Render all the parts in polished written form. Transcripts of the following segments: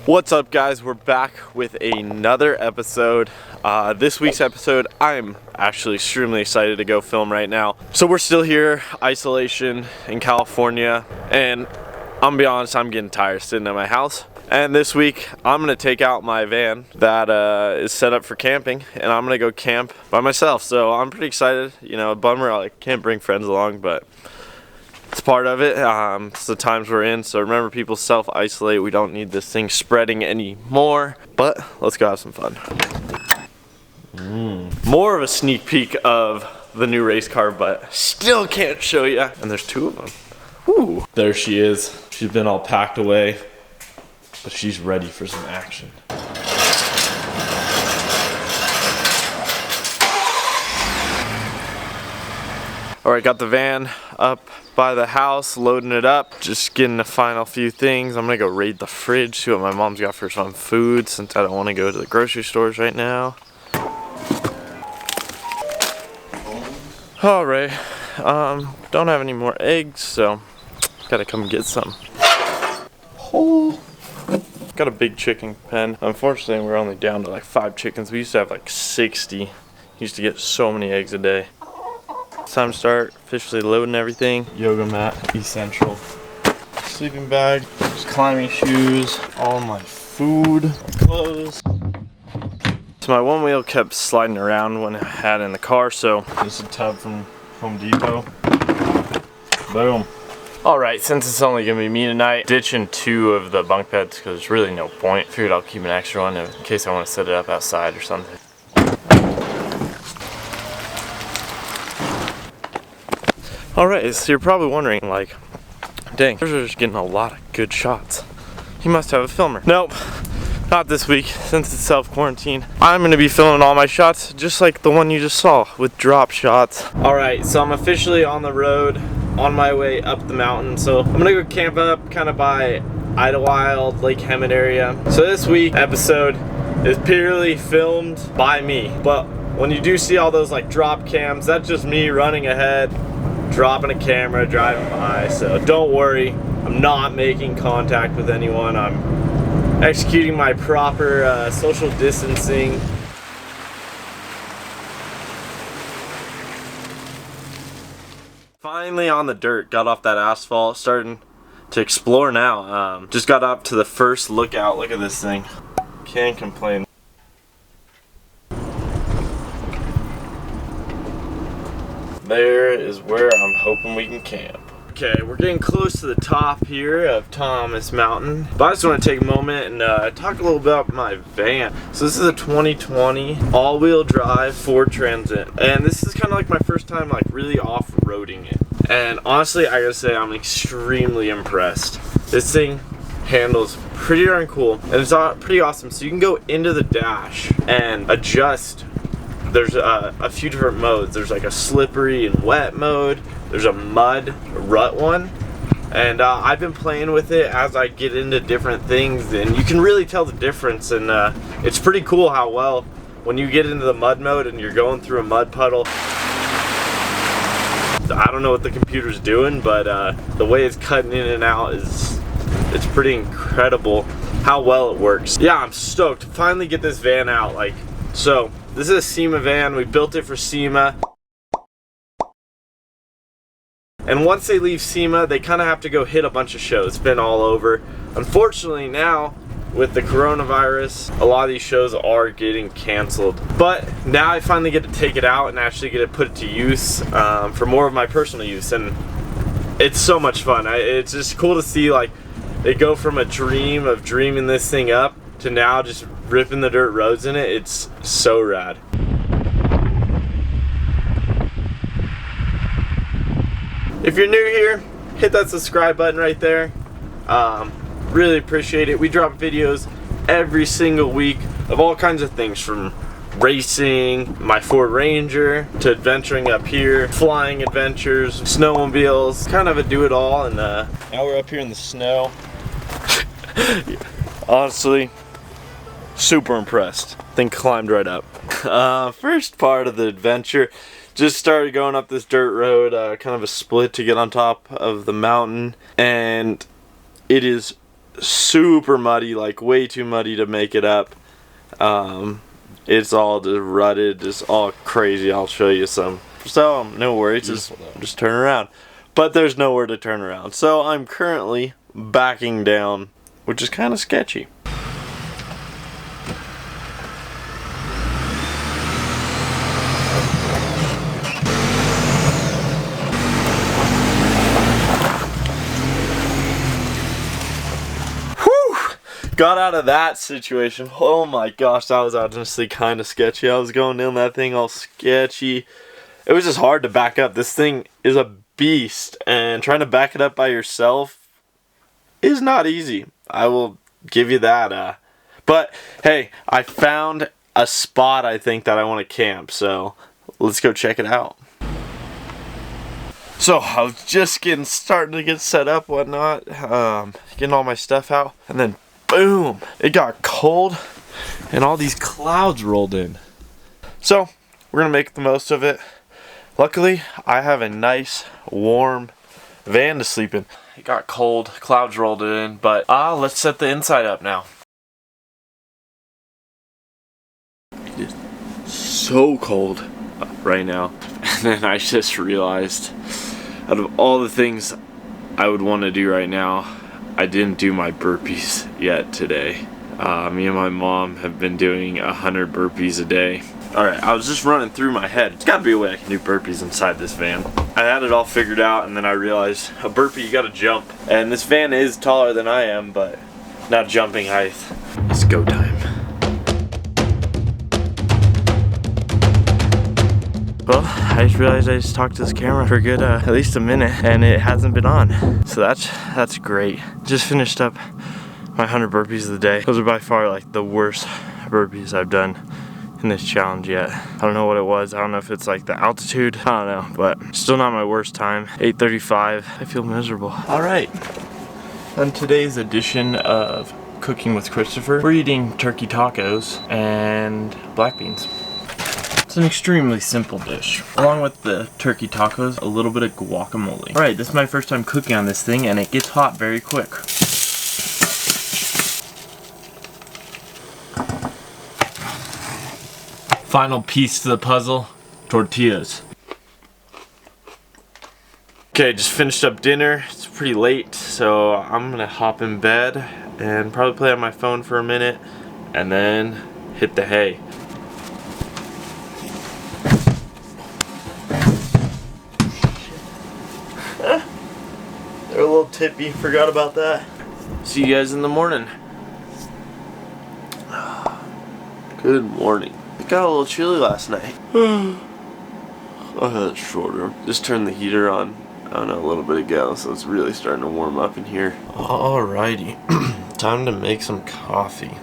What's up, guys? We're back with another episode. This week's episode, I'm actually extremely excited to go film right now. So we're still here, isolation in California, and I'm gonna be honest, I'm getting tired sitting at my house. And this week, I'm gonna take out my van that is set up for camping, and I'm gonna go camp by myself. So I'm pretty excited. You know, a bummer I can't bring friends along, but it's part of it. It's the times we're in. So remember, people self-isolate. We don't need this thing spreading anymore. But let's go have some fun. More of a sneak peek of the new race car, but still can't show you. And there's two of them. Woo. There she is. She's been all packed away, but she's ready for some action. Alright, got the van up by the house, loading it up, just getting the final few things. I'm gonna go raid the fridge, see what my mom's got for some food, since I don't want to go to the grocery stores right now. Alright, don't have any more eggs, so gotta come get some. Oh. Got a big chicken pen. Unfortunately, we're only down to like 5 chickens. We used to have like 60. Used to get so many eggs a day. It's time to start officially loading everything. Yoga mat, essential. Sleeping bag, just climbing shoes, all my food, my clothes. So my OneWheel kept sliding around when I had it in the car, so this is a tub from Home Depot. Boom. Alright, since it's only gonna be me tonight, ditching 2 of the bunk beds because there's really no point. Figured I'll keep an extra one in case I want to set it up outside or something. Alright, so you're probably wondering, like, dang, they're just getting a lot of good shots. He must have a filmer. Nope, not this week, since it's self-quarantine. I'm gonna be filming all my shots, just like the one you just saw, with drop shots. Alright, so I'm officially on the road, on my way up the mountain. So I'm gonna go camp up kind of by Idlewild, Lake Hemet area. So this week episode is purely filmed by me. But when you do see all those like drop cams, that's just me running ahead, dropping a camera, driving by. So don't worry, I'm not making contact with anyone. I'm executing my proper social distancing. Finally on the dirt, got off that asphalt, starting to explore now. Just got up to the first lookout. Look at this thing. Can't complain. There is where I'm hoping we can camp. Okay, we're getting close to the top here of Thomas Mountain, but I just want to take a moment and talk a little bit about my van. So this is a 2020 all-wheel drive Ford Transit, and this is kind of like my first time like really off-roading it. And honestly, I gotta say I'm extremely impressed. This thing handles pretty darn cool, and it's pretty awesome. So you can go into the dash and adjust. There's a few different modes. There's like a slippery and wet mode. There's a mud, rut one. And I've been playing with it as I get into different things, and you can really tell the difference. And it's pretty cool how well, when you get into the mud mode and you're going through a mud puddle, I don't know what the computer's doing, but the way it's cutting in and out it's pretty incredible how well it works. Yeah, I'm stoked to finally get this van out. Like, so this is a SEMA van. We built it for SEMA. And once they leave SEMA, they kind of have to go hit a bunch of shows. It's been all over. Unfortunately now, with the coronavirus, a lot of these shows are getting canceled. But now I finally get to take it out and actually get to put it to use for more of my personal use. And it's so much fun. It's just cool to see like they go from a dream of dreaming this thing up to now just ripping the dirt roads in it. It's so rad. If you're new here, hit that subscribe button right there. Really appreciate it. We drop videos every single week of all kinds of things, from racing, my Ford Ranger, to adventuring up here, flying adventures, snowmobiles, kind of a do-it-all. And now we're up here in the snow. Honestly, super impressed. Thing climbed right up. First part of the adventure, just started going up this dirt road, kind of a split to get on top of the mountain, and it is super muddy, like way too muddy to make it up. It's all just rutted, just all crazy. I'll show you some. So no worries, just turn around. But there's nowhere to turn around. So I'm currently backing down, which is kind of sketchy. Got out of that situation. Oh my gosh, that was honestly kind of sketchy. I was going down that thing all sketchy. It was just hard to back up. This thing is a beast, and trying to back it up by yourself is not easy. I will give you that. But hey, I found a spot I think that I want to camp, so let's go check it out. So I was just starting to get set up, whatnot, getting all my stuff out, and then boom, it got cold and all these clouds rolled in. So we're gonna make the most of it. Luckily, I have a nice warm van to sleep in. It got cold, clouds rolled in, but let's set the inside up now. It is so cold right now. And then I just realized, out of all the things I would want to do right now, I didn't do my burpees yet today. Me and my mom have been doing 100 burpees a day. Alright, I was just running through my head. There's gotta be a way I can do burpees inside this van. I had it all figured out, and then I realized a burpee, you gotta jump. And this van is taller than I am, but not jumping height. It's go time. Well, I just realized I just talked to this camera for a good at least a minute, and it hasn't been on. So that's great. Just finished up my 100 burpees of the day. Those are by far like the worst burpees I've done in this challenge yet. I don't know what it was. I don't know if it's like the altitude. I don't know, but still not my worst time. 8:35. I feel miserable. All right. On today's edition of Cooking with Christopher, we're eating turkey tacos and black beans. It's an extremely simple dish. Along with the turkey tacos, a little bit of guacamole. Alright, this is my first time cooking on this thing, and it gets hot very quick. Final piece to the puzzle, tortillas. Okay, just finished up dinner. It's pretty late, so I'm gonna hop in bed and probably play on my phone for a minute, and then hit the hay. They're a little tippy, forgot about that. See you guys in the morning. Good morning. It got a little chilly last night. I had it shorter. Just turned the heater on, I don't know, a little bit ago, so it's really starting to warm up in here. Alrighty, time to make some coffee.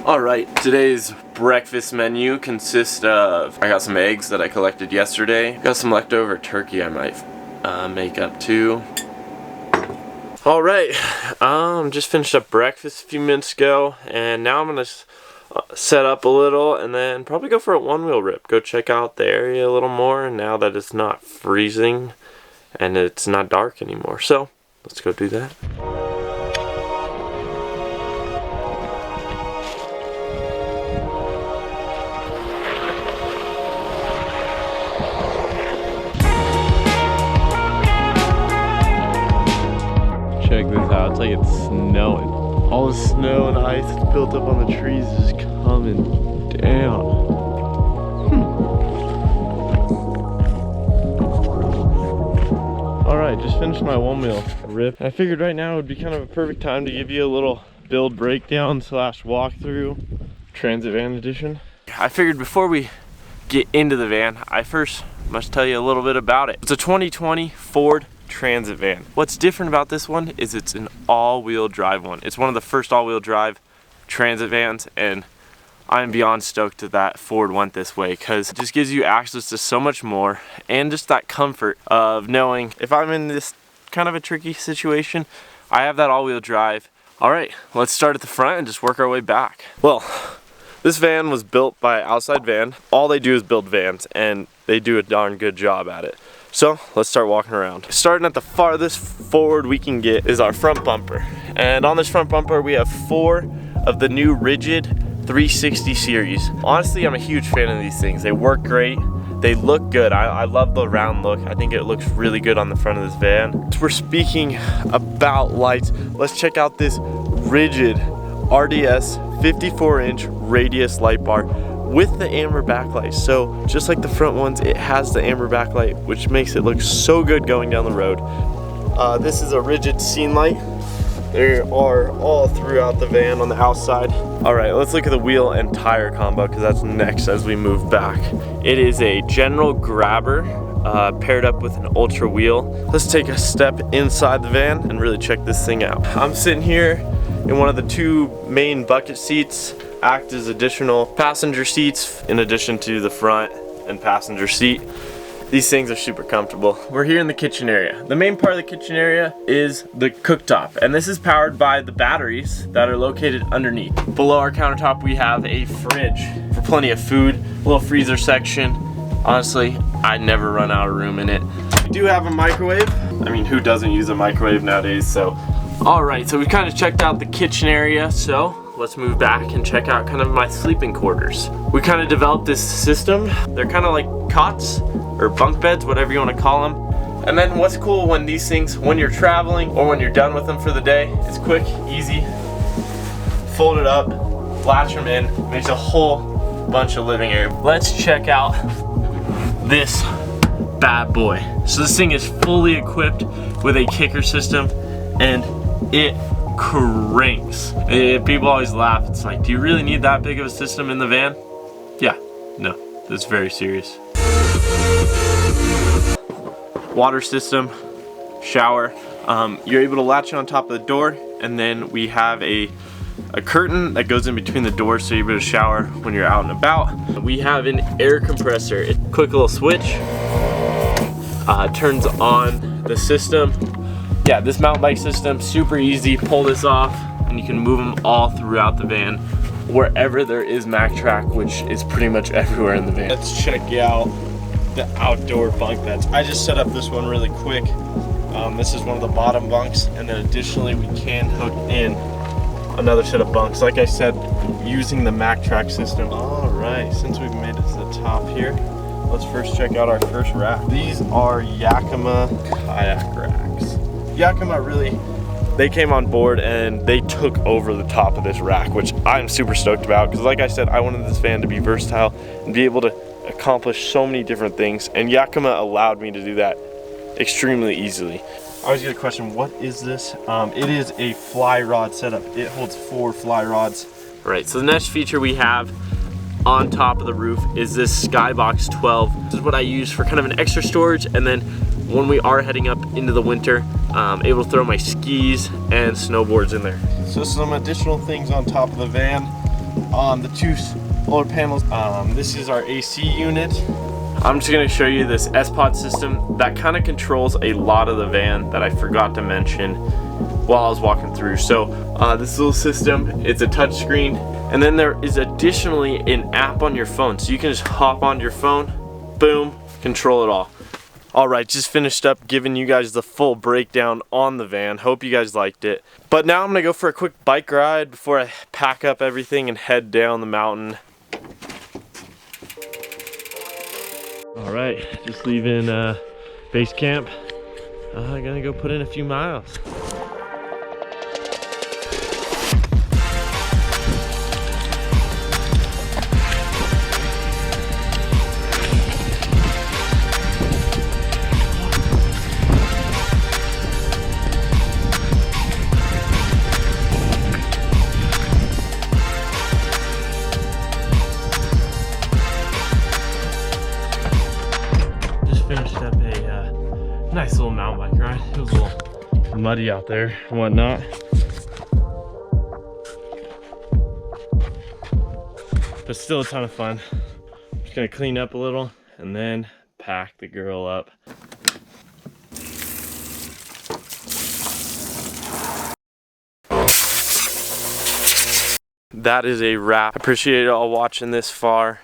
Alright, today's breakfast menu consists of, I got some eggs that I collected yesterday. Got some leftover turkey I might make up too. Alright, just finished up breakfast a few minutes ago, and now I'm going to set up a little and then probably go for a OneWheel rip. Go check out the area a little more now that it's not freezing and it's not dark anymore. So, let's go do that. Check this out, it's like it's snowing. All the snow and ice that's built up on the trees is just coming down. Alright, just finished my OneWheel rip. I figured right now would be kind of a perfect time to give you a little build breakdown / walkthrough, Transit Van Edition. I figured before we get into the van, I first must tell you a little bit about it. It's a 2020 Ford Transit van. What's different about this one is it's an all-wheel drive one. It's one of the first all-wheel drive transit vans, and I'm beyond stoked that Ford went this way because it just gives you access to so much more, and just that comfort of knowing if I'm in this kind of a tricky situation, I have that all-wheel drive. Alright, let's start at the front and just work our way back. Well, this van was built by Outside Van. All they do is build vans, and they do a darn good job at it. So let's start walking around. Starting at the farthest forward we can get is our front bumper. And on this front bumper, we have 4 of the new rigid 360 series. Honestly, I'm a huge fan of these things. They work great. They look good. I love the round look. I think it looks really good on the front of this van. We're speaking about lights. Let's check out this rigid RDS 54-inch radius light bar with the amber backlight. So just like the front ones, it has the amber backlight, which makes it look so good going down the road. This is a rigid scene light. They are all throughout the van on the outside. All right, let's look at the wheel and tire combo, because that's next as we move back. It is a general grabber paired up with an ultra wheel. Let's take a step inside the van and really check this thing out. I'm sitting here in one of the 2 main bucket seats, act as additional passenger seats in addition to the front and passenger seat. These things are super comfortable. We're here in the kitchen area. The main part of the kitchen area is the cooktop, and this is powered by the batteries that are located underneath. Below our countertop, we have a fridge for plenty of food, a little freezer section. Honestly, I never run out of room in it. We do have a microwave. I mean, who doesn't use a microwave nowadays? So, all right, so we've kind of checked out the kitchen area, so let's move back and check out kind of my sleeping quarters. We kind of developed this system. They're kind of like cots or bunk beds, whatever you want to call them. And then what's cool when these things, when you're traveling or when you're done with them for the day, it's quick, easy. Fold it up, latch them in, makes a whole bunch of living area. Let's check out this bad boy. So this thing is fully equipped with a kicker system, and it cranks. People always laugh. It's like, do you really need that big of a system in the van? Yeah, no, that's very serious. Water system, shower. You're able to latch it on top of the door, and then we have a curtain that goes in between the doors, so you're able to shower when you're out and about. We have an air compressor. It's a quick little switch. Turns on the system. Yeah, this mountain bike system, super easy. Pull this off and you can move them all throughout the van, wherever there is Mack track, which is pretty much everywhere in the van. Let's check out the outdoor bunk beds. I just set up this one really quick. This is one of the bottom bunks, and then additionally we can hook in another set of bunks. Like I said, using the Mack track system. All right, since we've made it to the top here, let's first check out our first rack. These are Yakima kayak racks. Yakima really, they came on board and they took over the top of this rack, which I'm super stoked about, because like I said, I wanted this van to be versatile and be able to accomplish so many different things, and Yakima allowed me to do that extremely easily. I always get a question, what is this? It is a fly rod setup. It holds 4 fly rods. All right, so the next feature we have on top of the roof is this Skybox 12. This is what I use for kind of an extra storage, and then when we are heading up into the winter, able to throw my skis and snowboards in there. So some additional things on top of the van. On the 2 solar panels, this is our AC unit. I'm just gonna show you this S-Pod system that kind of controls a lot of the van that I forgot to mention while I was walking through. So this little system, it's a touch screen, and then there is additionally an app on your phone. So you can just hop onto your phone, boom, control it all. All right, just finished up giving you guys the full breakdown on the van. Hope you guys liked it. But now I'm gonna go for a quick bike ride before I pack up everything and head down the mountain. All right, just leaving base camp. I'm gonna go put in a few miles. Finished up a nice little mountain bike ride. It was a little muddy out there and whatnot. But still a ton of fun. I'm just gonna clean up a little and then pack the girl up. That is a wrap. I appreciate y'all watching this far.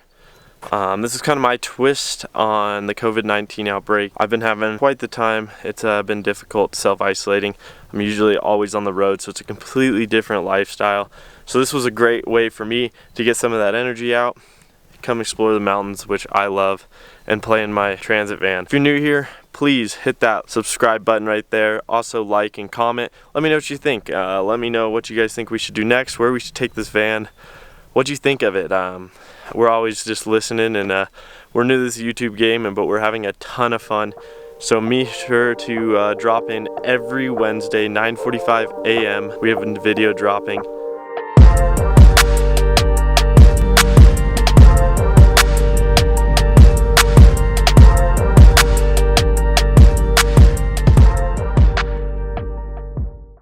This is kind of my twist on the COVID-19 outbreak. I've been having quite the time. It's been difficult self-isolating. I'm usually always on the road, so it's a completely different lifestyle. So this was a great way for me to get some of that energy out, come explore the mountains, which I love, and play in my transit van. If you're new here, please hit that subscribe button right there. Also like and comment. Let me know what you think. Let me know what you guys think we should do next, where we should take this van. What do you think of it? We're always just listening, and we're new to this YouTube game, but we're having a ton of fun. So be sure to drop in every Wednesday, 9:45 a.m. We have a video dropping.